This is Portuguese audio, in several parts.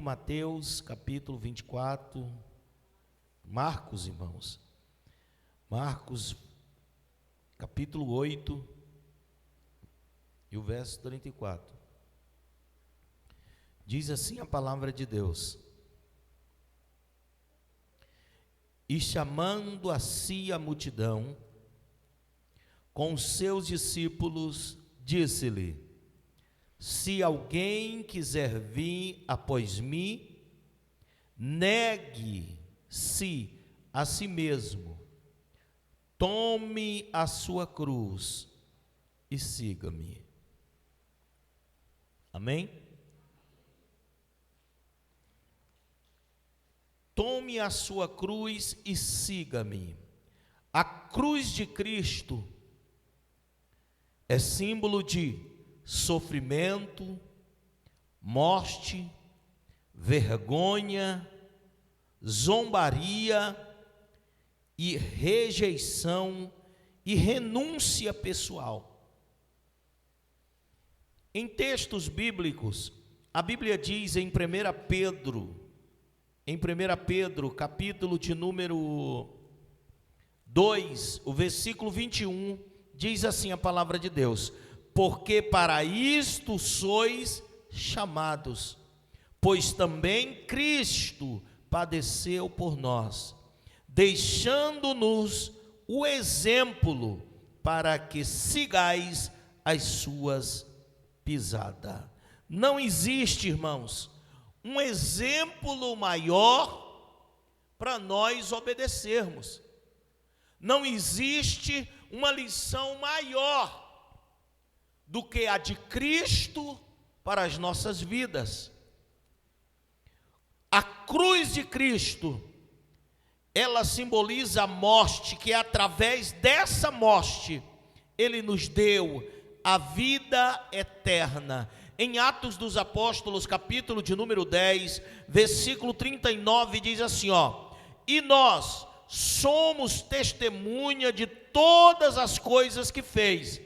Mateus, capítulo 24, Marcos, irmãos. Marcos, capítulo 8, e o verso 34. Diz assim a palavra de Deus: E chamando a si a multidão, com os seus discípulos, disse-lhe: Se alguém quiser vir após mim, negue-se a si mesmo, tome a sua cruz e siga-me. Amém? Tome a sua cruz e siga-me. A cruz de Cristo é símbolo de sofrimento, morte, vergonha, zombaria e rejeição e renúncia pessoal. Em textos bíblicos, a Bíblia diz em 1 Pedro, capítulo de número 2, o versículo 21, diz assim a palavra de Deus: Porque para isto sois chamados, pois também Cristo padeceu por nós, deixando-nos o exemplo para que sigais as suas pisadas. Não existe, irmãos, um exemplo maior para nós obedecermos. Não existe uma lição maior do que a de Cristo para as nossas vidas. A cruz de Cristo, ela simboliza a morte, que através dessa morte, Ele nos deu a vida eterna. Em Atos dos Apóstolos, capítulo de número 10, versículo 39, diz assim, E nós somos testemunha de todas as coisas que fez,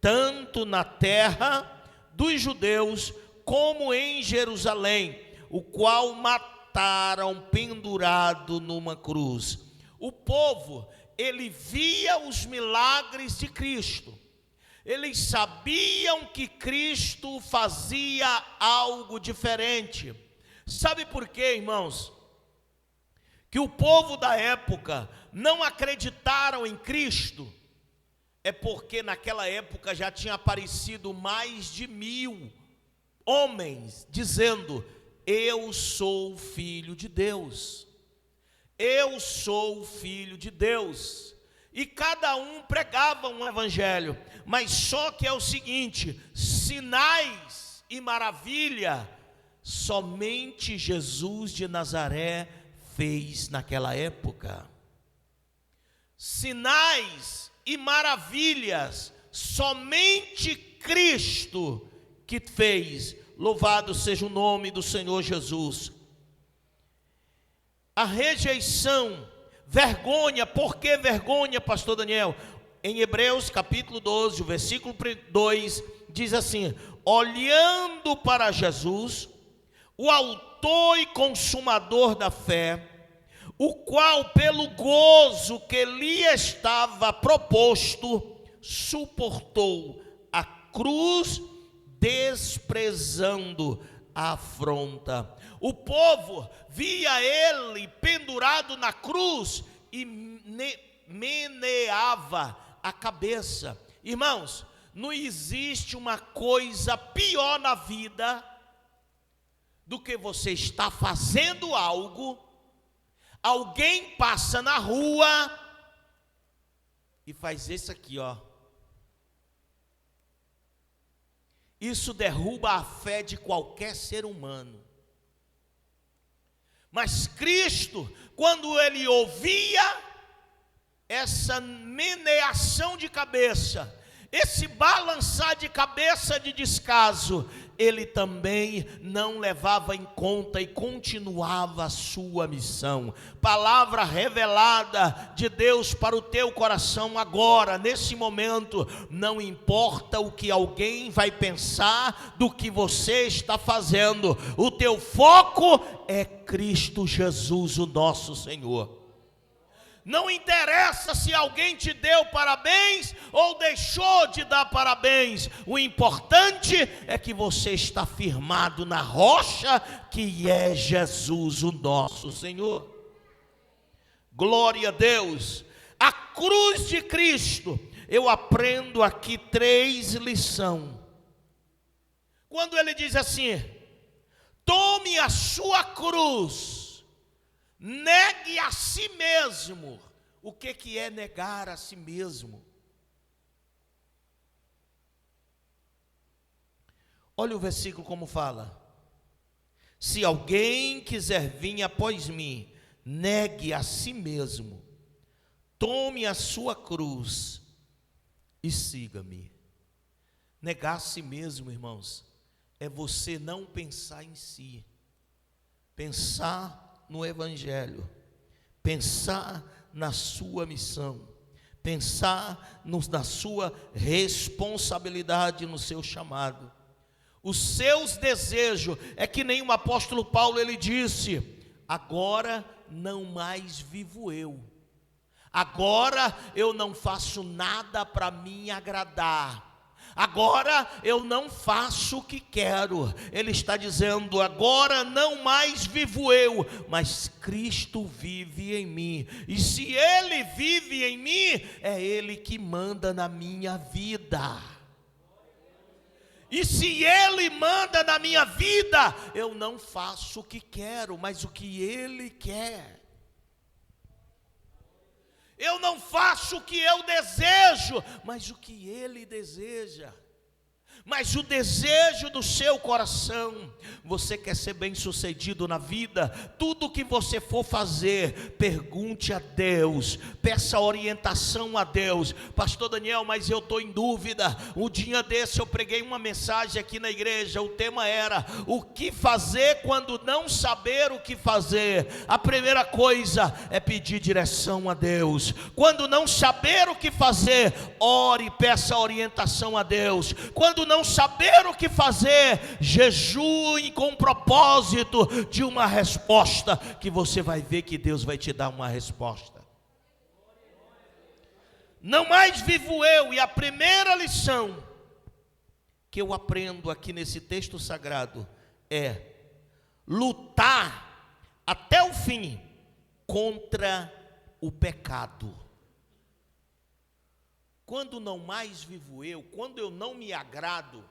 tanto na terra dos judeus, como em Jerusalém, o qual mataram pendurado numa cruz. O povo, ele via os milagres de Cristo. Eles sabiam que Cristo fazia algo diferente. Sabe por quê, irmãos? Que o povo da época não acreditaram em Cristo. É porque naquela época já tinha aparecido mais de 1000 homens dizendo: Eu sou filho de Deus. Eu sou filho de Deus. E cada um pregava um evangelho, mas só que é o seguinte: sinais e maravilha, somente Jesus de Nazaré fez naquela época. Sinais e maravilhas, somente Cristo que fez. Louvado seja o nome do Senhor Jesus. A rejeição, vergonha. Por que vergonha, pastor Daniel? Em Hebreus capítulo 12, o versículo 2, diz assim: olhando para Jesus, o autor e consumador da fé, o qual pelo gozo que lhe estava proposto, suportou a cruz, desprezando a afronta. O povo via ele pendurado na cruz e meneava a cabeça. Irmãos, não existe uma coisa pior na vida do que você estar fazendo algo, alguém passa na rua e faz isso aqui, Isso derruba a fé de qualquer ser humano. Mas Cristo, quando ele ouvia essa meneação de cabeça, esse balançar de cabeça de descaso, ele também não levava em conta e continuava a sua missão. Palavra revelada de Deus para o teu coração agora, nesse momento: não importa o que alguém vai pensar do que você está fazendo, o teu foco é Cristo Jesus, o nosso Senhor. Não interessa se alguém te deu parabéns ou deixou de dar parabéns. O importante é que você está firmado na rocha que é Jesus, o nosso Senhor. Glória a Deus. A cruz de Cristo. Eu aprendo aqui 3 lições. Quando ele diz assim: tome a sua cruz, negue a si mesmo. O que é negar a si mesmo? Olha o versículo como fala: se alguém quiser vir após mim, negue a si mesmo, tome a sua cruz e siga-me. Negar a si mesmo, irmãos, é você não pensar em si, pensar no Evangelho, pensar na sua missão, pensar na sua responsabilidade, no seu chamado. Os seus desejos é que nem o apóstolo Paulo, ele disse: agora não mais vivo eu, agora eu não faço nada para me agradar, agora eu não faço o que quero. Ele está dizendo: agora não mais vivo eu, mas Cristo vive em mim. E se Ele vive em mim, é Ele que manda na minha vida. E se Ele manda na minha vida, eu não faço o que quero, mas o que Ele quer. Eu não faço o que eu desejo, mas o que Ele deseja. Mas o desejo do seu coração, você quer ser bem sucedido na vida, tudo que você for fazer, pergunte a Deus, peça orientação a Deus. Pastor Daniel, mas eu estou em dúvida. Um dia desse eu preguei uma mensagem aqui na igreja, o tema era: o que fazer quando não saber o que fazer? A primeira coisa é pedir direção a Deus. Quando não saber o que fazer, ore, peça orientação a Deus. Quando não saber o que fazer, jejue com propósito de uma resposta, que você vai ver que Deus vai te dar uma resposta. Não mais vivo eu. E a primeira lição que eu aprendo aqui nesse texto sagrado é lutar até o fim contra o pecado. Quando não mais vivo eu, quando eu não me agrado,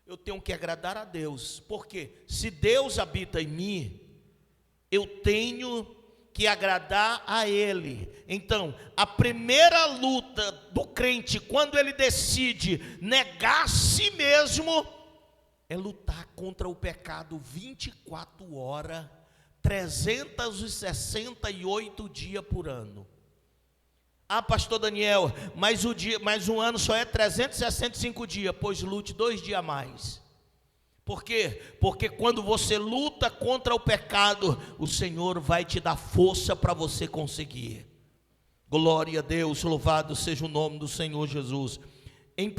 eu tenho que agradar a Deus. Porque se Deus habita em mim, eu tenho que agradar a Ele. Então, a primeira luta do crente, quando ele decide negar a si mesmo, é lutar contra o pecado 24 horas, 368 dias por ano. Ah, pastor Daniel, mas um ano só é 365 dias, pois lute 2 dias a mais. Por quê? Porque quando você luta contra o pecado, o Senhor vai te dar força para você conseguir. Glória a Deus, louvado seja o nome do Senhor Jesus. Em 1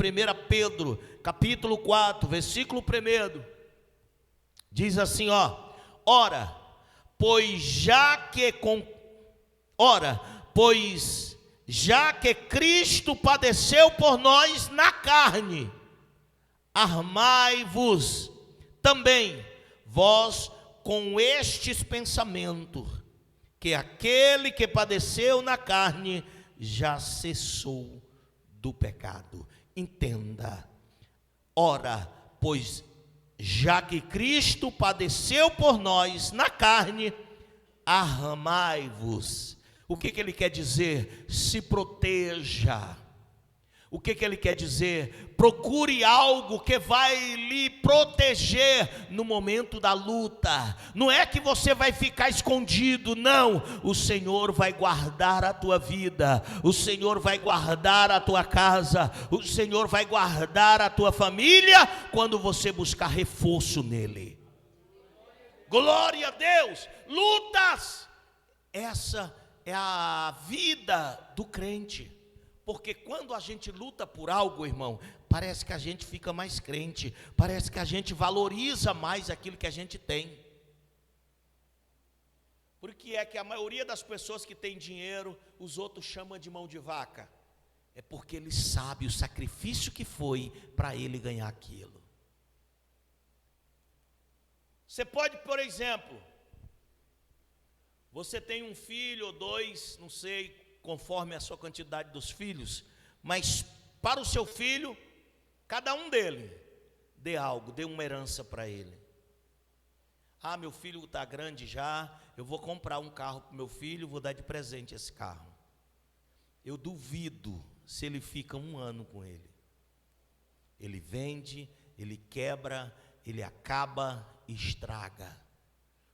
Pedro, capítulo 4, versículo 1, diz assim, ora, pois já que Cristo padeceu por nós na carne, armai-vos também vós com estes pensamentos, que aquele que padeceu na carne já cessou do pecado. Entenda, ora, pois já que Cristo padeceu por nós na carne, armai-vos. O que ele quer dizer? Se proteja. O que ele quer dizer? Procure algo que vai lhe proteger no momento da luta. Não é que você vai ficar escondido, não. O Senhor vai guardar a tua vida, o Senhor vai guardar a tua casa, o Senhor vai guardar a tua família quando você buscar reforço nele. Glória a Deus. Lutas, essa é a vida do crente. Porque quando a gente luta por algo, irmão, parece que a gente fica mais crente, parece que a gente valoriza mais aquilo que a gente tem. Por que é que a maioria das pessoas que tem dinheiro, os outros chamam de mão de vaca? É porque ele sabe o sacrifício que foi para ele ganhar aquilo. Você pode, por exemplo, você tem um filho ou dois, não sei, conforme a sua quantidade dos filhos, mas para o seu filho, cada um dele, dê algo, dê uma herança para ele. Ah, meu filho está grande já, eu vou comprar um carro para o meu filho, vou dar de presente esse carro. Eu duvido se ele fica um ano com ele. Ele vende, ele quebra, ele acaba e estraga,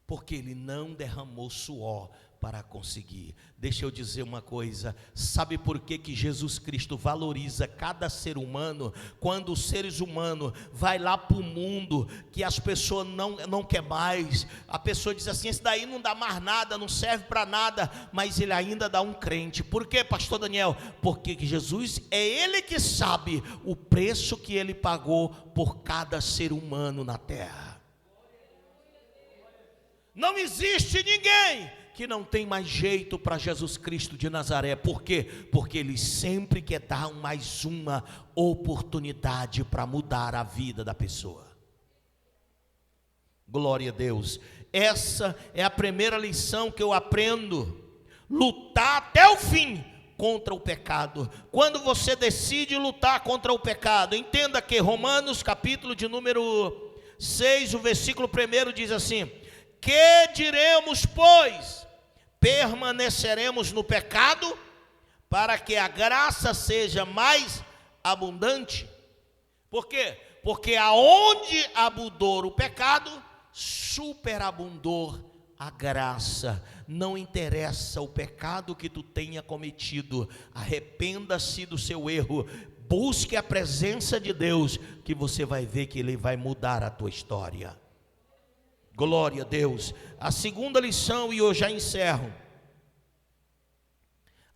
porque ele não derramou suor para conseguir. Deixa eu dizer uma coisa, sabe por que Jesus Cristo valoriza cada ser humano? Quando os seres humanos vai lá para o mundo, que as pessoas não quer mais, a pessoa diz assim, esse daí não dá mais nada, não serve para nada, mas ele ainda dá um crente. Por quê, pastor Daniel? Porque Jesus é ele que sabe o preço que ele pagou por cada ser humano na terra. Não existe ninguém que não tem mais jeito para Jesus Cristo de Nazaré. Por quê? Porque ele sempre quer dar mais uma oportunidade para mudar a vida da pessoa. Glória a Deus. Essa é a primeira lição que eu aprendo. Lutar até o fim contra o pecado. Quando você decide lutar contra o pecado, entenda que Romanos capítulo de número 6, o versículo 1 diz assim: que diremos, pois? Permaneceremos no pecado para que a graça seja mais abundante? Por quê? Porque aonde abundou o pecado, superabundou a graça. Não interessa o pecado que tu tenha cometido, arrependa-se do seu erro, busque a presença de Deus, que você vai ver que Ele vai mudar a tua história. Glória a Deus. A segunda lição, e eu já encerro.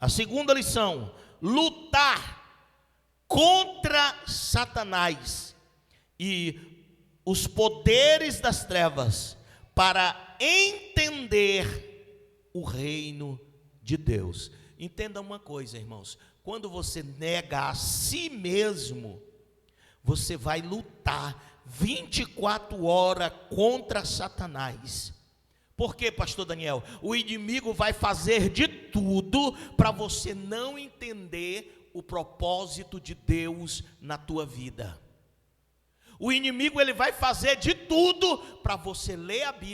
A segunda lição: lutar contra Satanás e os poderes das trevas para entender o reino de Deus. Entenda uma coisa, irmãos: quando você nega a si mesmo, você vai lutar 24 horas contra Satanás. Por quê, pastor Daniel? O inimigo vai fazer de tudo para você não entender o propósito de Deus na tua vida. O inimigo ele vai fazer de tudo para você ler a Bíblia.